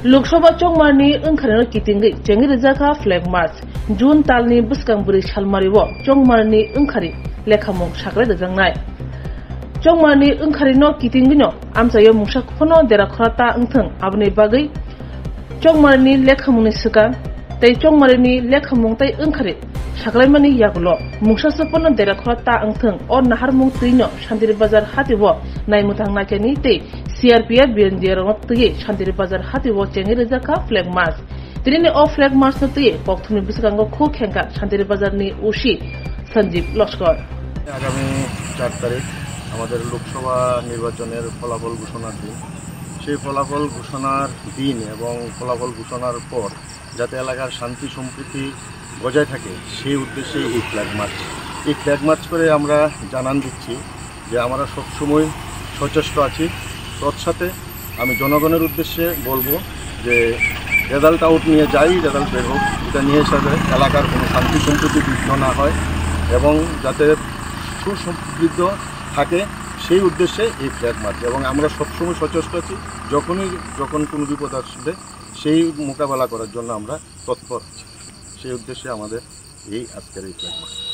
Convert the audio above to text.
लोकसभा चौमारनी ओंखारनो कितिंगै जेंगे रिजाखा flag march जून तालनि बुसकांबुरि सालमारिव चौमारनी ओंखारि लेखामुं साग्राय दजांनाय चौमारनी ओंखारिनो कितिंगैनो आमसायो मुंसाखफोनो देराखराता ओंथों आबनि बागै चौमारनी लेखामुंनि सिगां तै चौमारिनि लेखामुं तै ओंखारि साग्लायमानि यागुल मुंसासोफोनो देराखराता ओंथों अ नाहारमुं तैनो शान्तिरि बाजार हातिव नायमुथां नाकेनि तै CRPF BNDR तैयै शान्तिरि बाजार हातिव जेंगे रिजाखा फ्लैग मार्च दिनै अ फ्लैग मार्च तैयै पक्थुनि बिसकांगो खु खेंका शान्तिरि बाजारनि उसी सञ्जीव लस्कर আগামী 4 তারিখ আমাদের লোকসভা নির্বাচনের ফলাফল ঘোষণার দিন সেই ফলাফল ঘোষণার দিন এবং ফলাফল ঘোষণার পর যাতে এলাকার শান্তি সম্প্রীতি বজায় থাকে সেই উদ্দেশ্যে এই ফ্ল্যাগ মার্চ করে আমরা জানান দিচ্ছি যে আমরা সবসময় সচেষ্ট আছি। তৎসাথে আমি জনগণের উদ্দেশ্যে বলবো যে রেজাল্ট আউট নিয়ে যাই রেজাল্ট বের হোক এটা নিয়ে সাথে এলাকার কোনো শান্তি সম্প্রীতি বিঘ্ন না হয় এবং যাতে সুসমৃদ্ধ থাকে সেই উদ্দেশ্যে এই ফ্ল্যাগ মার্চ এবং আমরা সবসময় সচেষ্ট আছি যখন কোনো বিপদ আসবে সেই মোকাবেলা করার জন্য আমরা তৎপর আছি সেই উদ্দেশ্যে আমাদের এই আজকের এই ফ্ল্যাগ মার্চ।